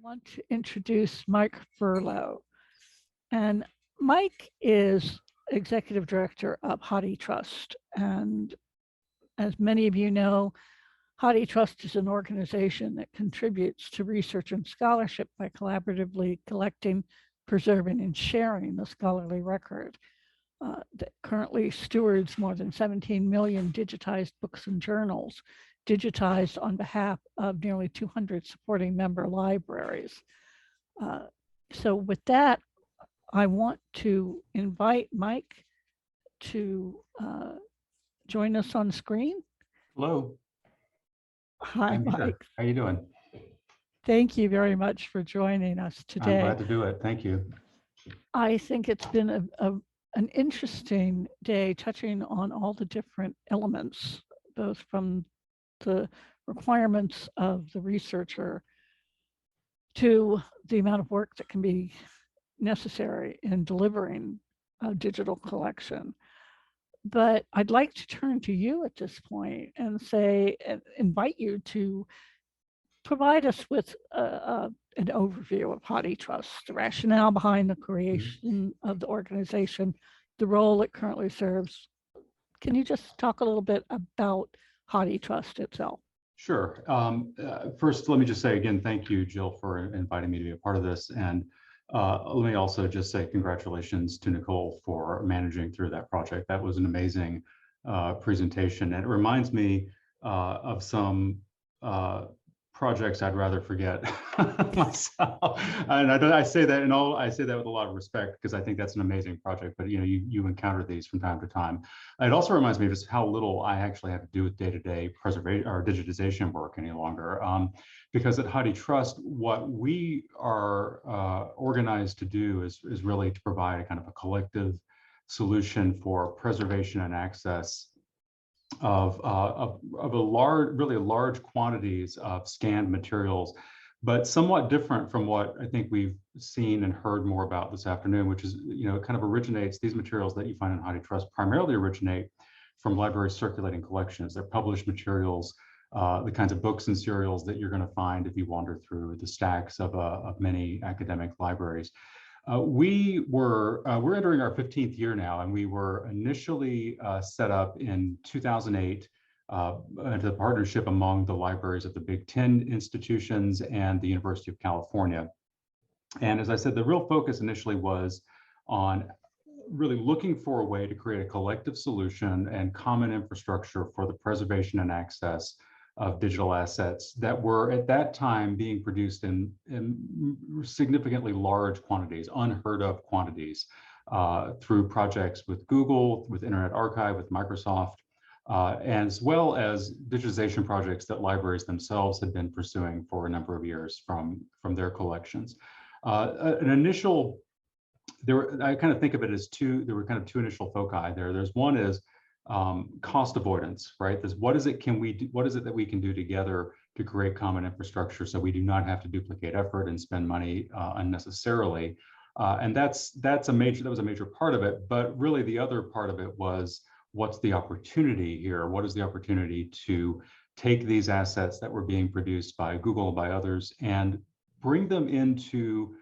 want to introduce Mike Furlough. And Mike is Executive Director of HathiTrust. And as many of you know, HathiTrust is an organization that contributes to research and scholarship by collaboratively collecting, preserving, and sharing the scholarly record. That currently stewards more than 17 million digitized books and journals, digitized on behalf of nearly 200 supporting member libraries. So with that, I want to invite Mike to join us on screen. Hello. Hi, I'm here. Mike. How are you doing? Thank you very much for joining us today. I'm glad to do it. Thank you. I think it's been an interesting day, touching on all the different elements, both from the requirements of the researcher to the amount of work that can be necessary in delivering a digital collection. But I'd like to turn to you at this point and invite you to provide us with an overview of HathiTrust, the rationale behind the creation of the organization, the role it currently serves. Can you just talk a little bit about HathiTrust itself? Sure. First, let me just say again, thank you, Jill, for inviting me to be a part of this. And let me also just say congratulations to Nicole for managing through that project. That was an amazing presentation. And it reminds me of some projects I'd rather forget myself. And I say that with a lot of respect, because I think that's an amazing project. But you encounter these from time to time. It also reminds me of just how little I actually have to do with day-to-day preservation or digitization work any longer. Because at HathiTrust, what we are organized to do is really to provide a kind of a collective solution for preservation and access of really large quantities of scanned materials, but somewhat different from what I think we've seen and heard more about this afternoon, which is, kind of originates, these materials that you find in HathiTrust primarily originate from library circulating collections. They're published materials, the kinds of books and serials that you're going to find if you wander through the stacks of many academic libraries. We're entering our 15th year now, and we were initially set up in 2008 into a partnership among the libraries of the Big Ten institutions and the University of California. And as I said, the real focus initially was on really looking for a way to create a collective solution and common infrastructure for the preservation and access of digital assets that were at that time being produced in significantly large quantities, unheard of quantities, through projects with Google, with Internet Archive, with Microsoft, as well as digitization projects that libraries themselves had been pursuing for a number of years from their collections. I kind of think of it as there were kind of two initial foci there. There's one is cost avoidance, right? What is it that we can do together to create common infrastructure so we do not have to duplicate effort and spend money unnecessarily? And that was a major part of it. But really the other part of it was, what's the opportunity here? What is the opportunity to take these assets that were being produced by Google and by others and bring them into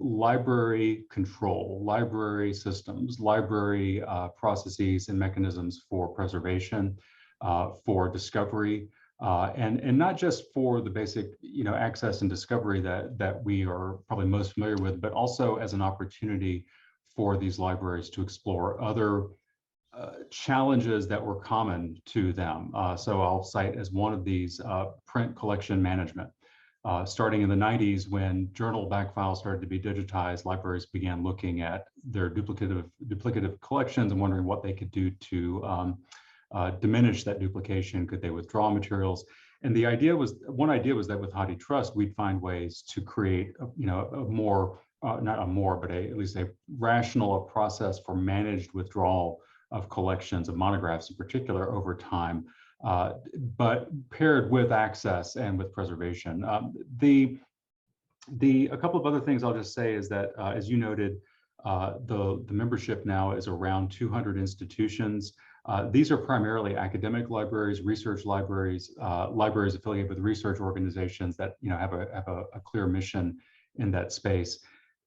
library control, library systems, library processes and mechanisms for preservation, for discovery, and not just for the basic, access and discovery that we are probably most familiar with, but also as an opportunity for these libraries to explore other challenges that were common to them. So I'll cite as one of these print collection management. Starting in the 90s, when journal back files started to be digitized, libraries began looking at their duplicative collections and wondering what they could do to diminish that duplication. Could they withdraw materials? And one idea was that with HathiTrust, we'd find ways to create, at least a rational process for managed withdrawal of collections of monographs in particular over time. But paired with access and with preservation. A couple of other things I'll just say is that, as you noted, the membership now is around 200 institutions. These are primarily academic libraries, research libraries, libraries affiliated with research organizations that have a clear mission in that space.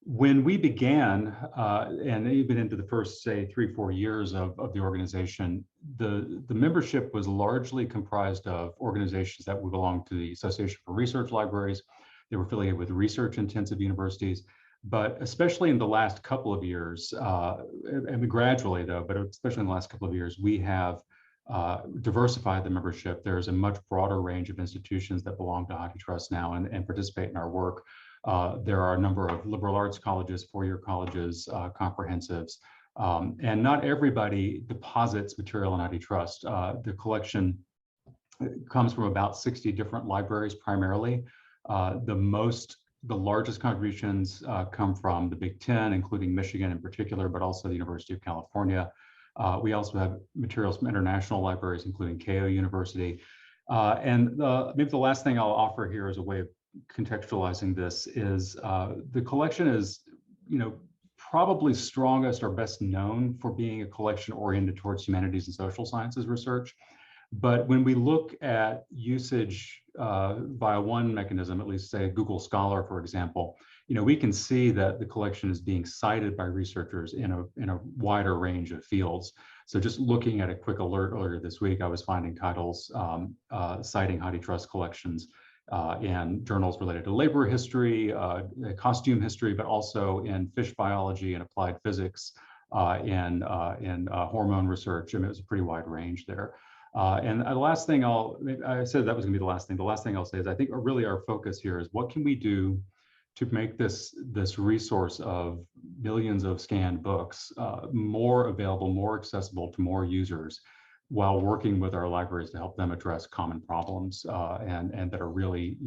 When we began, and even into the first, say, 3-4 years of the organization, the membership was largely comprised of organizations that would belong to the Association for Research Libraries. They were affiliated with research-intensive universities. But especially in the last couple of years, and gradually though, but especially in the last couple of years, we have diversified the membership. There's a much broader range of institutions that belong to HathiTrust now and participate in our work. There are a number of liberal arts colleges, four-year colleges, comprehensives, and not everybody deposits material in HathiTrust. The collection comes from about 60 different libraries primarily. The largest contributions come from the Big Ten, including Michigan in particular, but also the University of California. We also have materials from international libraries, including Keio University. Maybe the last thing I'll offer here as a way of contextualizing this is the collection is, probably strongest or best known for being a collection oriented towards humanities and social sciences research. But when we look at usage via one mechanism, at least say Google Scholar, for example, we can see that the collection is being cited by researchers in a wider range of fields. So just looking at a quick alert earlier this week, I was finding titles citing HathiTrust collections in journals related to labor history, costume history, but also in fish biology and applied physics, and hormone research. I mean, it was a pretty wide range there. And the last thing I said that was going to be the last thing. The last thing I'll say is I think really our focus here is what can we do to make this resource of millions of scanned books more available, more accessible to more users, while working with our libraries to help them address common problems and that are really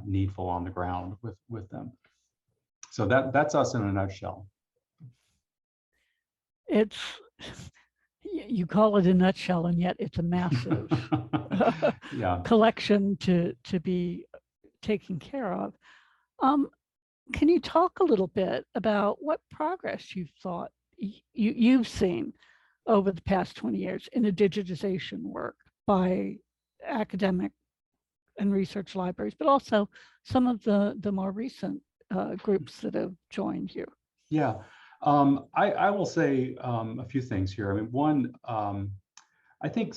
needful on the ground with them. So that's us in a nutshell. It's, you call it a nutshell, and yet it's a massive Yeah. collection to be taken care of. Can you talk a little bit about what progress you've seen over the past 20 years in the digitization work by academic and research libraries, but also some of the more recent groups that have joined you? Yeah, I will say a few things here. I mean, one, I think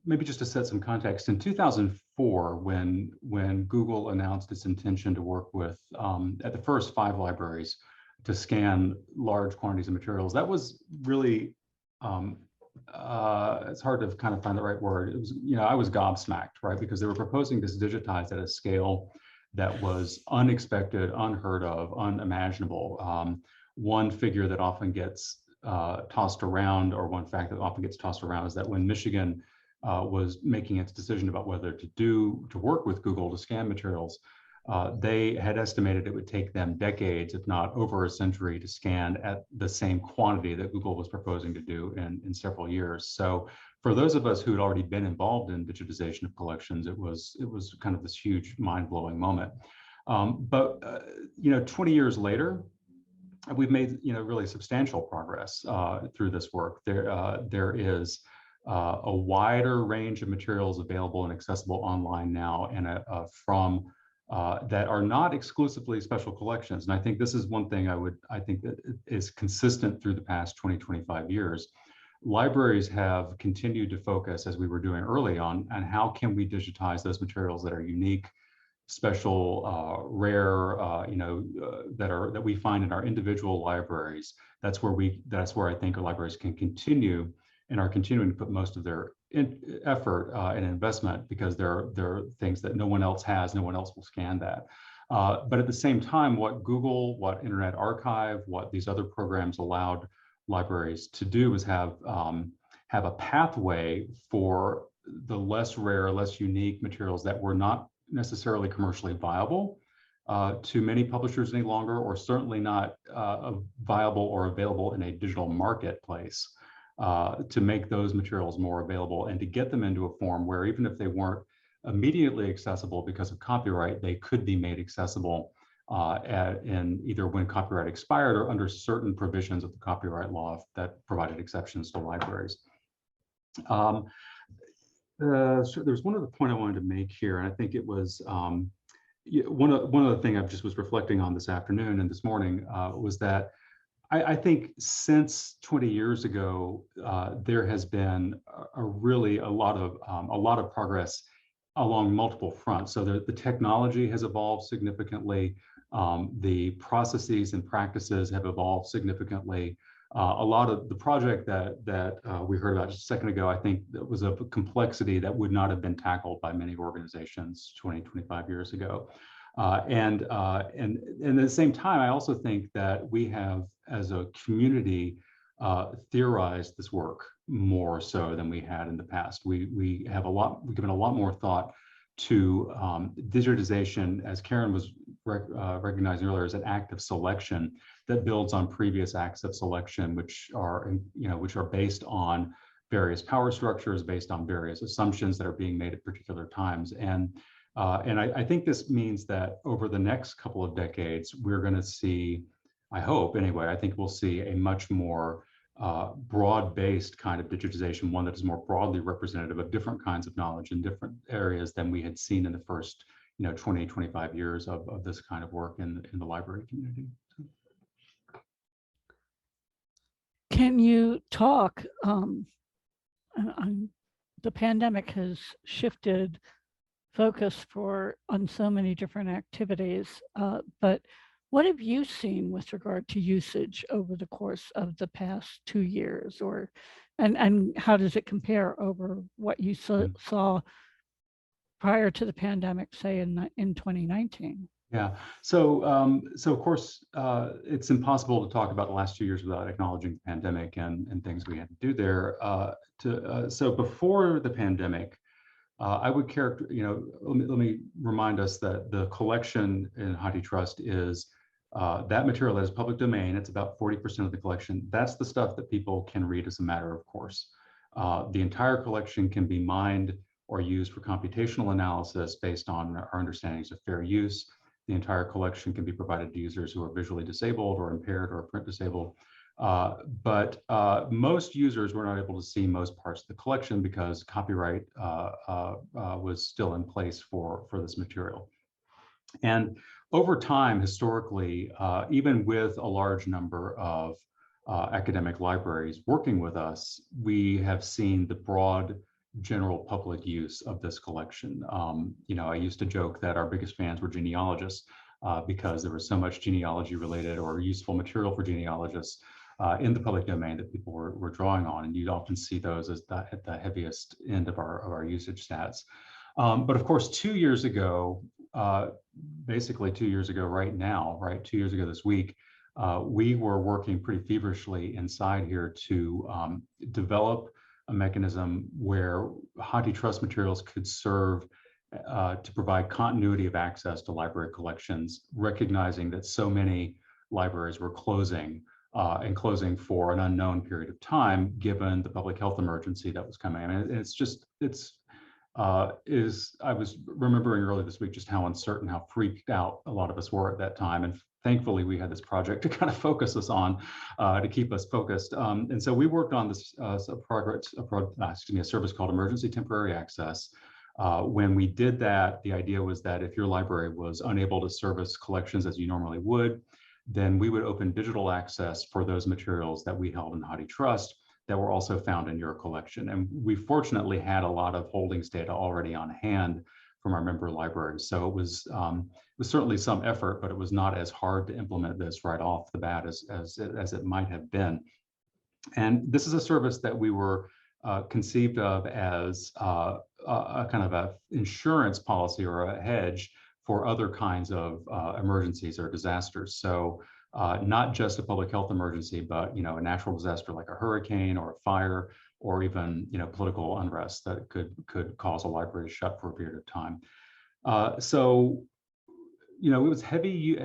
maybe just to set some context, in 2004, when Google announced its intention to work with, at the first 5 libraries to scan large quantities of materials, that was really, it's hard to kind of find the right word. It was, I was gobsmacked, right? Because they were proposing this digitized at a scale that was unexpected, unheard of, unimaginable. One figure that often gets tossed around, or one fact that often gets tossed around, is that when Michigan was making its decision about whether to work with Google to scan materials, they had estimated it would take them decades, if not over a century, to scan at the same quantity that Google was proposing to do in several years. So for those of us who had already been involved in digitization of collections, it was kind of this huge mind-blowing moment. But 20 years later, we've made really substantial progress through this work. There is a wider range of materials available and accessible online now, and from that are not exclusively special collections. And I think this is one thing I think that is consistent through the past 20-25 years. Libraries have continued to focus, as we were doing early on how can we digitize those materials that are unique, special, rare, that we find in our individual libraries. That's where I think our libraries can continue and are continuing to put most of their effort and investment, because there are things that no one else has, no one else will scan that. But at the same time, what Google, what Internet Archive, what these other programs allowed libraries to do is have a pathway for the less rare, less unique materials that were not necessarily commercially viable to many publishers any longer, or certainly not viable or available in a digital marketplace, to make those materials more available and to get them into a form where even if they weren't immediately accessible because of copyright, they could be made accessible in either when copyright expired or under certain provisions of the copyright law that provided exceptions to libraries. So there's one other point I wanted to make here, and I think it was one of the things I just was reflecting on this afternoon and this morning was that I think since 20 years ago, there has been really a lot of progress along multiple fronts. So the technology has evolved significantly. The processes and practices have evolved significantly. A lot of the project that we heard about just a second ago, I think that was of a complexity that would not have been tackled by many organizations 20, 25 years ago. And at the same time, I also think that we have, as a community, theorized this work more so than we had in the past. We've given a lot more thought to digitization, as Karen was recognizing earlier, as an act of selection that builds on previous acts of selection, which are based on various power structures, based on various assumptions that are being made at particular times. And I think this means that over the next couple of decades, we're going to see, I hope anyway, I think we'll see a much more broad-based kind of digitization, one that is more broadly representative of different kinds of knowledge in different areas than we had seen in the first 20, 25 years of this kind of work in the library community. Can you talk, the pandemic has shifted focus on so many different activities, but what have you seen with regard to usage over the course of the past 2 years, and how does it compare over what you saw prior to the pandemic, say in 2019? Yeah, so of course, it's impossible to talk about the last 2 years without acknowledging the pandemic and things we had to do there. So before the pandemic, I would let me remind us that the collection in HathiTrust is that material that is public domain. It's about 40% of the collection. That's the stuff that people can read as a matter of course. The entire collection can be mined or used for computational analysis based on our understandings of fair use. The entire collection can be provided to users who are visually disabled or impaired or print disabled. But most users were not able to see most parts of the collection because copyright was still in place for this material. And over time, historically, even with a large number of academic libraries working with us, we have seen the broad general public use of this collection. I used to joke that our biggest fans were genealogists because there was so much genealogy related or useful material for genealogists in the public domain that people were drawing on, and you'd often see those as at the heaviest end of our usage stats. But of course, 2 years ago, basically 2 years ago right now, 2 years ago this week, we were working pretty feverishly inside here to develop a mechanism where HathiTrust materials could serve to provide continuity of access to library collections, recognizing that so many libraries were closing and closing for an unknown period of time, given the public health emergency that was coming. I mean, I was remembering earlier this week just how uncertain, how freaked out a lot of us were at that time. And thankfully, we had this project to kind of focus us on, to keep us focused. And so we worked on this a service called Emergency Temporary Access. When we did that, the idea was that if your library was unable to service collections as you normally would, then we would open digital access for those materials that we held in HathiTrust that were also found in your collection. And we fortunately had a lot of holdings data already on hand from our member libraries. So it was certainly some effort, but it was not as hard to implement this right off the bat as it might have been. And this is a service that we were conceived of as a kind of a insurance policy or a hedge for other kinds of emergencies or disasters. So not just a public health emergency, but a natural disaster like a hurricane or a fire, or even political unrest that could cause a library to shut for a period of time. So it was heavy.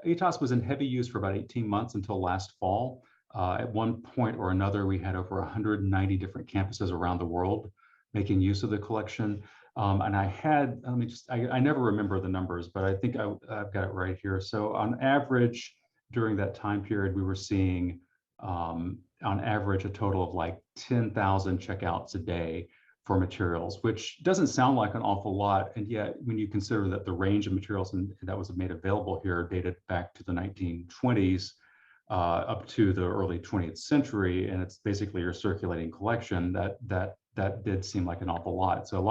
HATOS was in heavy use for about 18 months until last fall. At one point or another, we had over 190 different campuses around the world making use of the collection. And I had, I never remember the numbers, but I think I've got it right here. So on average, during that time period, we were seeing on average a total of like 10,000 checkouts a day for materials, which doesn't sound like an awful lot. And yet, when you consider that the range of materials that was made available here dated back to the 1920s up to the early 20th century, and it's basically your circulating collection, that did seem like an awful lot. So a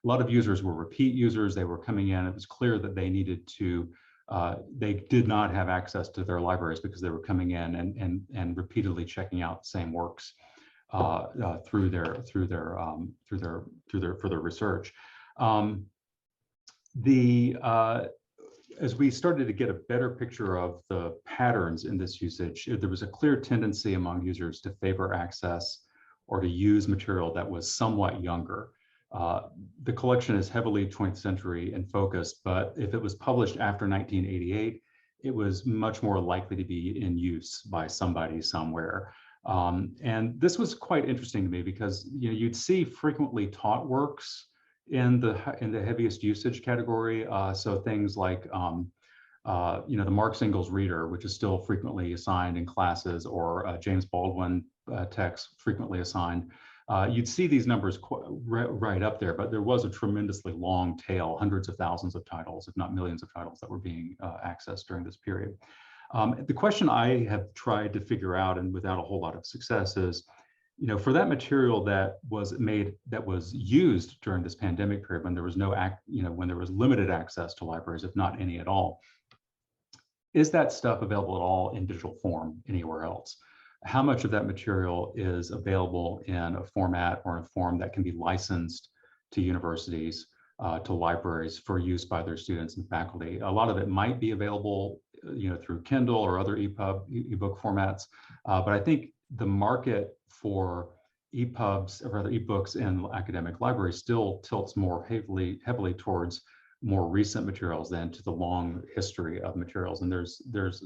lot of users were repeat users. They were coming in. It was clear that they needed to. They did not have access to their libraries because they were coming in and repeatedly checking out the same works for their research. As we started to get a better picture of the patterns in this usage, there was a clear tendency among users to favor access or to use material that was somewhat younger. The collection is heavily 20th century in focus, but if it was published after 1988, it was much more likely to be in use by somebody somewhere. And this was quite interesting to me because you'd see frequently taught works in the heaviest usage category. So things like the Marx Engels Reader, which is still frequently assigned in classes, or James Baldwin text frequently assigned. You'd see these numbers right up there, but there was a tremendously long tail, hundreds of thousands of titles, if not millions of titles that were being accessed during this period. The question I have tried to figure out, and without a whole lot of success, is, for that material that was used during this pandemic period, when there was when there was limited access to libraries, if not any at all, is that stuff available at all in digital form anywhere else? How much of that material is available in a format or in a form that can be licensed to universities, to libraries for use by their students and faculty? A lot of it might be available, through Kindle or other ebook formats, but I think the market for EPUBs, or rather ebooks in academic libraries, still tilts more heavily towards more recent materials than to the long history of materials, and there's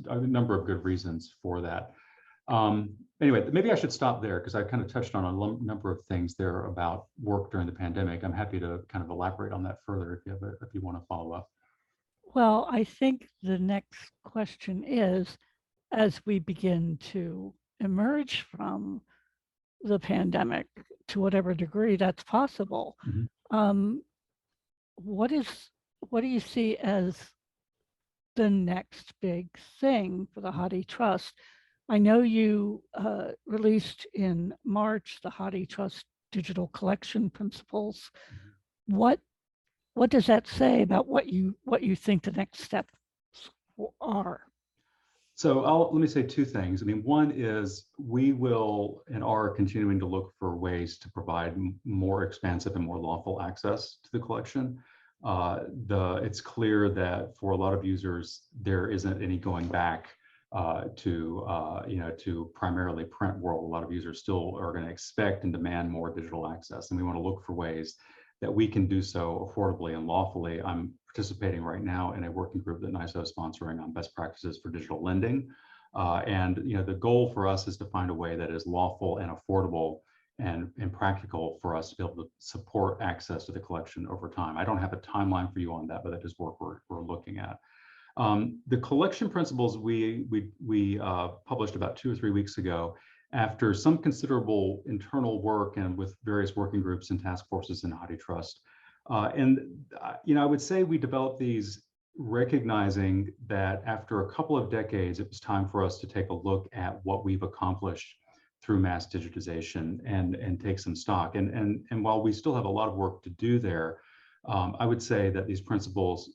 a number of good reasons for that. Anyway, maybe I should stop there because I kind of touched on a number of things there about work during the pandemic. I'm happy to kind of elaborate on that further if you want to follow up. Well, I think the next question is, as we begin to emerge from the pandemic, to whatever degree that's possible, Mm-hmm. what do you see as the next big thing for the HathiTrust? I know you released in March the HathiTrust digital collection principles. What does that say about what you think the next steps are? So let me say two things. I mean, one is we will and are continuing to look for ways to provide more expansive and more lawful access to the collection. It's clear that for a lot of users, there isn't any going back to primarily print world. A lot of users still are going to expect and demand more digital access, and we want to look for ways that we can do so affordably and lawfully. I'm participating right now in a working group that NISO is sponsoring on best practices for digital lending. And the goal for us is to find a way that is lawful and affordable and practical for us to be able to support access to the collection over time. I don't have a timeline for you on that, but that is work we're looking at. The collection principles we published about 2 or 3 weeks ago, after some considerable internal work and with various working groups and task forces in HathiTrust. I would say we developed these recognizing that after a couple of decades, it was time for us to take a look at what we've accomplished through mass digitization and take some stock. And while we still have a lot of work to do there, I would say that these principles,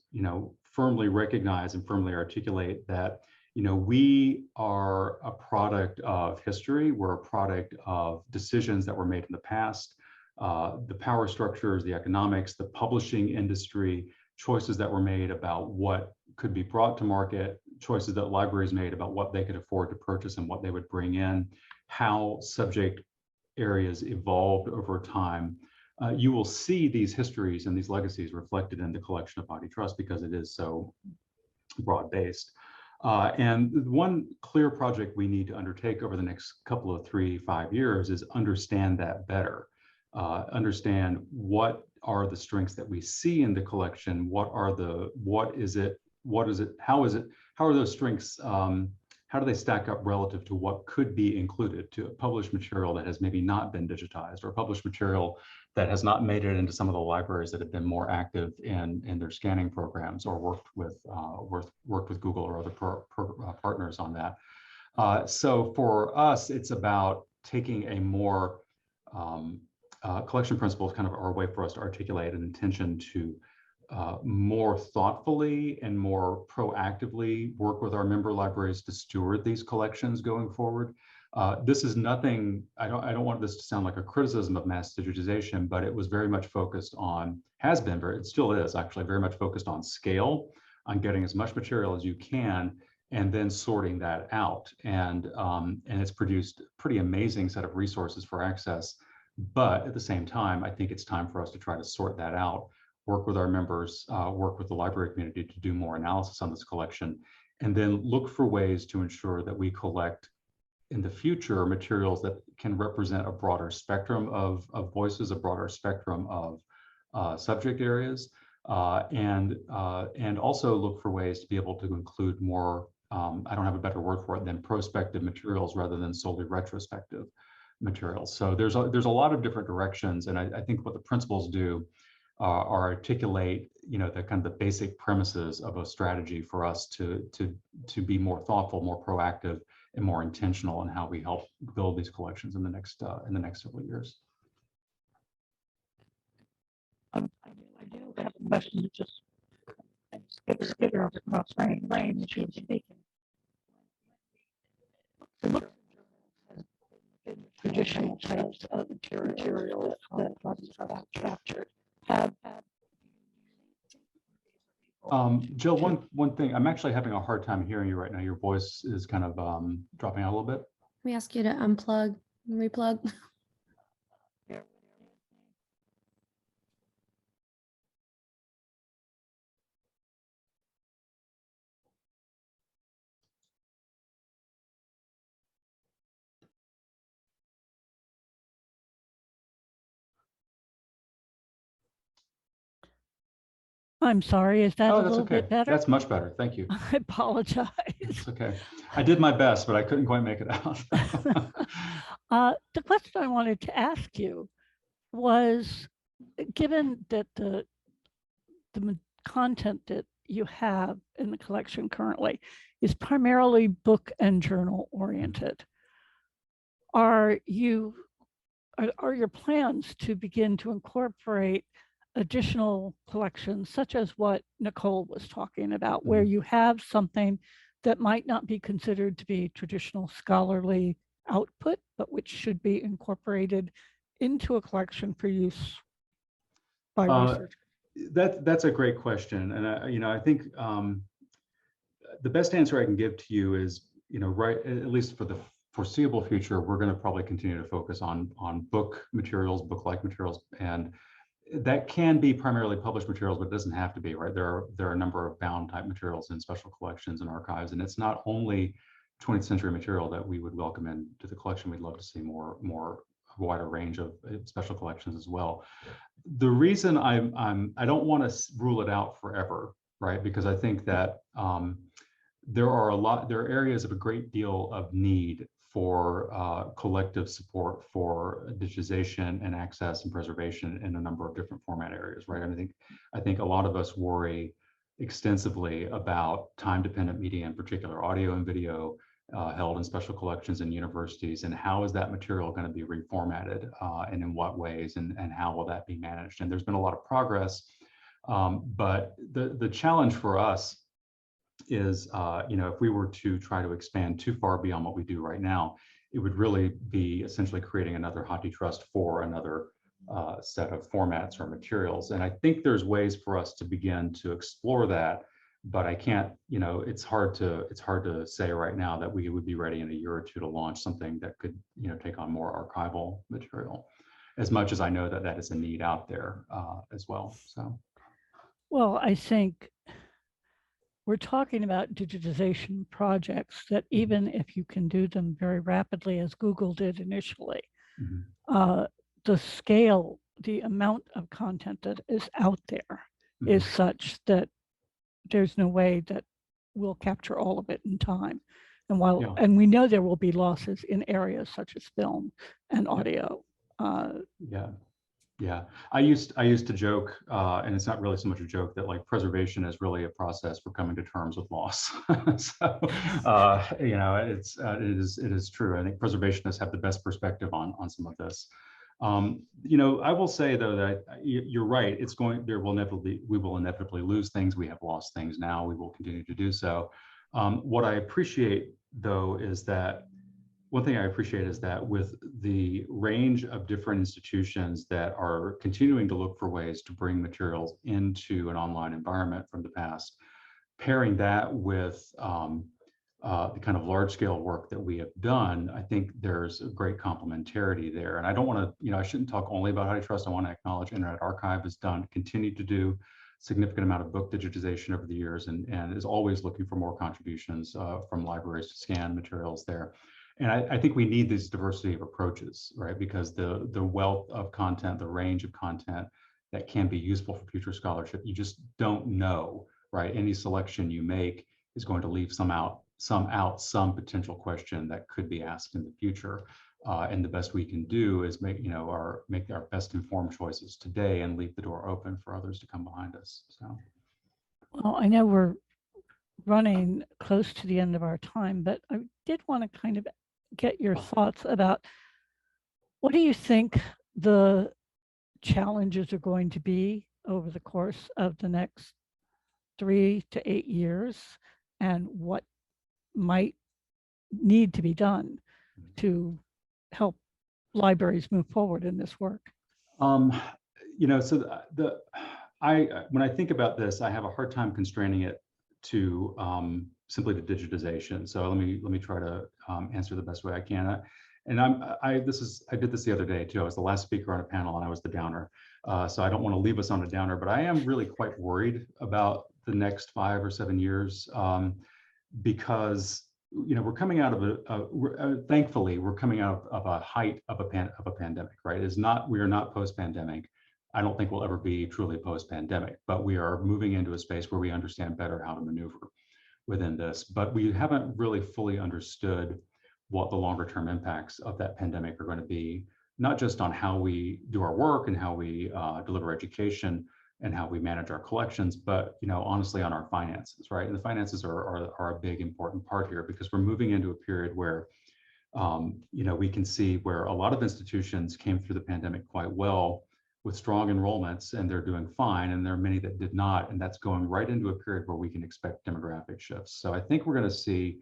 firmly recognize and firmly articulate that we are a product of history. We're a product of decisions that were made in the past, the power structures, the economics, the publishing industry, choices that were made about what could be brought to market, choices that libraries made about what they could afford to purchase and what they would bring in, how subject areas evolved over time. You will see these histories and these legacies reflected in the collection of HathiTrust because it is so broad-based. And one clear project we need to undertake over the next couple of 3-5 years is understand that better. Understand what are the strengths that we see in the collection, how are those strengths, how do they stack up relative to what could be included to published material that has maybe not been digitized, or published material that has not made it into some of the libraries that have been more active in their scanning programs, or worked with Google or other partners on that. So for us, it's about taking a more collection principles kind of our way for us to articulate an intention to more thoughtfully and more proactively work with our member libraries to steward these collections going forward. This is nothing, I don't want this to sound like a criticism of mass digitization, but it was very much focused on, it still is actually very much focused on scale, on getting as much material as you can, and then sorting that out. And it's produced a pretty amazing set of resources for access. But at the same time, I think it's time for us to try to sort that out, work with our members, work with the library community to do more analysis on this collection, and then look for ways to ensure that we collect in the future materials that can represent a broader spectrum of voices, a broader spectrum of subject areas, and also look for ways to be able to include more, I don't have a better word for it, than prospective materials rather than solely retrospective materials. So there's a lot of different directions, and I think what the principles do are articulate, the kind of the basic premises of a strategy for us to be more thoughtful, more proactive, and more intentional in how we help build these collections in the next several years. I do have a question to just skip across range that she was speaking. Traditional types of material that are captured have. Jill, one thing, I'm actually having a hard time hearing you right now. Your voice is kind of dropping out a little bit. Let me ask you to unplug and replug. I'm sorry, is that a Oh, that's little okay. bit better? That's much better. Thank you. I apologize. It's okay. I did my best, but I couldn't quite make it out. The question I wanted to ask you was, given that the content that you have in the collection currently is primarily book and journal oriented, are your plans to begin to incorporate additional collections, such as what Nicole was talking about, where you have something that might not be considered to be traditional scholarly output, but which should be incorporated into a collection for use by researchers? That's a great question, and I think the best answer I can give to you is, right, at least for the foreseeable future, we're going to probably continue to focus on book materials, book-like materials, and that can be primarily published materials, but it doesn't have to be, right? There are a number of bound type materials in special collections and archives, and it's not only 20th century material that we would welcome into the collection. We'd love to see more a wider range of special collections as well. The reason I don't want to rule it out forever, right? Because I think that there are areas of a great deal of need for collective support for digitization and access and preservation in a number of different format areas, right? I think a lot of us worry extensively about time-dependent media, in particular audio and video, held in special collections in universities, and how is that material going to be reformatted, and in what ways, and how will that be managed? And there's been a lot of progress, but the challenge for us is, if we were to try to expand too far beyond what we do right now, it would really be essentially creating another HathiTrust for another set of formats or materials. And I think there's ways for us to begin to explore that, but I can't, it's hard to say right now that we would be ready in a year or two to launch something that could, take on more archival material, as much as I know that that is a need out there as well. So, well, I think we're talking about digitization projects that, even if you can do them very rapidly, as Google did initially, the scale, the amount of content that is out there is such that there's no way that we'll capture all of it in time. And while, Yeah. and we know there will be losses in areas such as film and Yep. audio. Yeah. Yeah, I used to joke, and it's not really so much a joke, that like preservation is really a process for coming to terms with loss. So, you know, it is true. I think preservationists have the best perspective on some of this. You know, I will say though that you're right. It's going, we will inevitably lose things. We have lost things now. We will continue to do so. What I appreciate though is that one thing I appreciate is that with the range of different institutions that are continuing to look for ways to bring materials into an online environment from the past, pairing that with the kind of large scale work that we have done, I think there's a great complementarity there. And I don't want to, you know, I shouldn't talk only about HathiTrust. I want to acknowledge Internet Archive has continued to do significant amount of book digitization over the years and is always looking for more contributions from libraries to scan materials there. And I think we need this diversity of approaches, right? Because the wealth of content, the range of content that can be useful for future scholarship, you just don't know, right? Any selection you make is going to leave some potential question that could be asked in the future. And the best we can do is make our best informed choices today and leave the door open for others to come behind us. So, Well, I know we're running close to the end of our time, but I did want to kind of get your thoughts about what do you think the challenges are going to be over the course of the next 3 to 8 years, and what might need to be done to help libraries move forward in this work? You know, so when I think about this, I have a hard time constraining it to simply to digitization. So let me try to answer the best way I can. And I did this the other day too. I was the last speaker on a panel and I was the downer. So I don't want to leave us on a downer, but I am really quite worried about the next 5 or 7 years because you know we're coming out of thankfully we're coming out of a height of a pandemic, right? We are not post-pandemic. I don't think we'll ever be truly post-pandemic, but we are moving into a space where we understand better how to maneuver within this. But we haven't really fully understood what the longer term impacts of that pandemic are going to be, not just on how we do our work and how we deliver education and how we manage our collections, but you know, honestly, on our finances, right? And the finances are a big important part here because we're moving into a period where you know, we can see where a lot of institutions came through the pandemic quite well with strong enrollments and they're doing fine, and there are many that did not, and that's going right into a period where we can expect demographic shifts. So I think we're going to see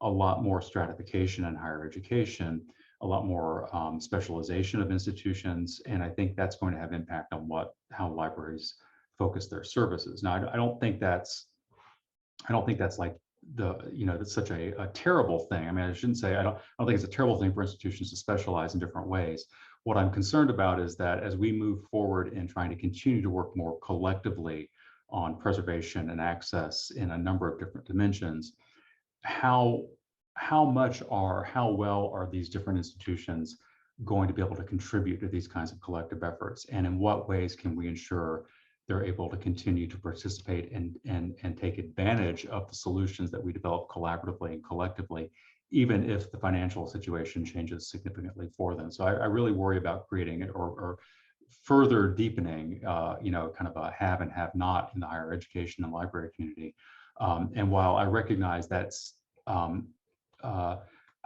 a lot more stratification in higher education, a lot more specialization of institutions, and I think that's going to have impact on how libraries focus their services. Now, I don't think that's like that's such a terrible thing. I mean, I shouldn't say I don't think it's a terrible thing for institutions to specialize in different ways. What I'm concerned about is that as we move forward in trying to continue to work more collectively on preservation and access in a number of different dimensions, how well are these different institutions going to be able to contribute to these kinds of collective efforts, and in what ways can we ensure they're able to continue to participate and take advantage of the solutions that we develop collaboratively and collectively, even if the financial situation changes significantly for them. So I really worry about creating it or further deepening, you know, kind of a have and have not in the higher education and library community. And while I recognize that's,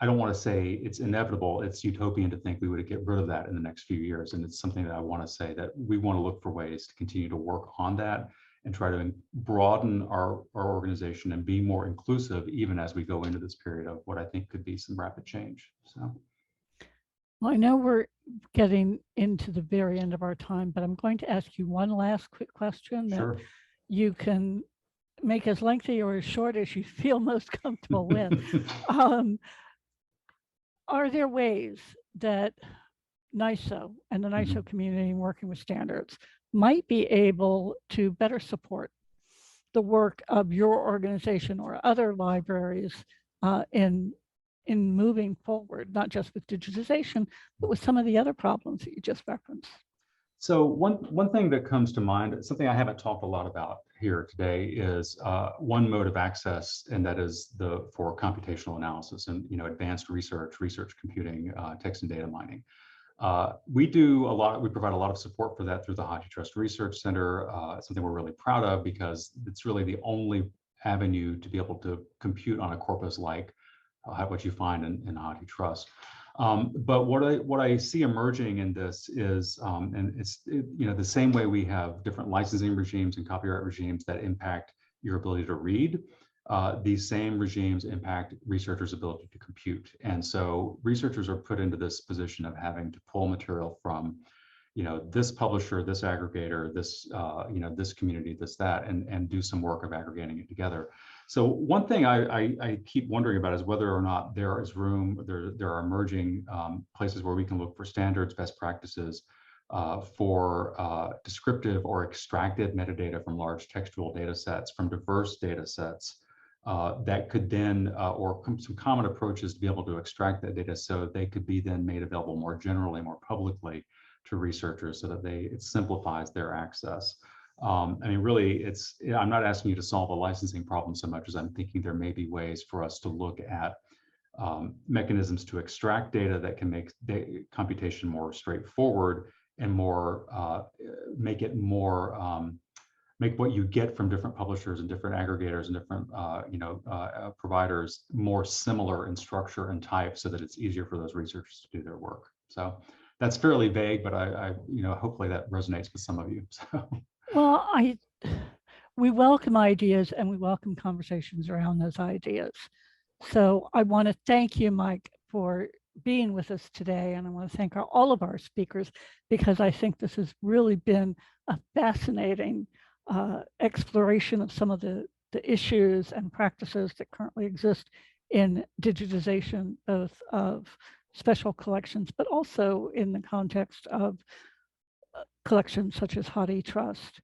I don't want to say it's inevitable, it's utopian to think we would get rid of that in the next few years. And it's something that I want to say that we want to look for ways to continue to work on that and try to broaden our organization and be more inclusive, even as we go into this period of what I think could be some rapid change. So. Well, I know we're getting into the very end of our time, but I'm going to ask you one last quick question that you can make as lengthy or as short as you feel most comfortable with. Are there ways that NISO and the NISO community working with standards might be able to better support the work of your organization or other libraries in moving forward, not just with digitization, but with some of the other problems that you just referenced? So one thing that comes to mind, something I haven't talked a lot about, here today is one mode of access, and that is for computational analysis and advanced research computing, text and data mining. We provide a lot of support for that through the HathiTrust Research Center. It's something we're really proud of because it's really the only avenue to be able to compute on a corpus like what you find in HathiTrust. But what I see emerging in this is, and it's the same way we have different licensing regimes and copyright regimes that impact your ability to read. These same regimes impact researchers' ability to compute, and so researchers are put into this position of having to pull material from, this publisher, this aggregator, this community, that, and do some work of aggregating it together. So one thing I keep wondering about is whether or not there is room, there are emerging places where we can look for standards, best practices for descriptive or extracted metadata from large textual data sets, from diverse data sets that could then, or some common approaches to be able to extract that data so they could be then made available more generally, more publicly to researchers so that it simplifies their access. I mean, really, I'm not asking you to solve a licensing problem so much as I'm thinking there may be ways for us to look at mechanisms to extract data that can make computation more straightforward and make it more, make what you get from different publishers and different aggregators and different providers more similar in structure and type so that it's easier for those researchers to do their work. So that's fairly vague, but I hopefully that resonates with some of you. So. Well, we welcome ideas and we welcome conversations around those ideas. So I want to thank you, Mike, for being with us today. And I want to thank all of our speakers, because I think this has really been a fascinating exploration of some of the issues and practices that currently exist in digitization, both of special collections, but also in the context of collections such as HathiTrust.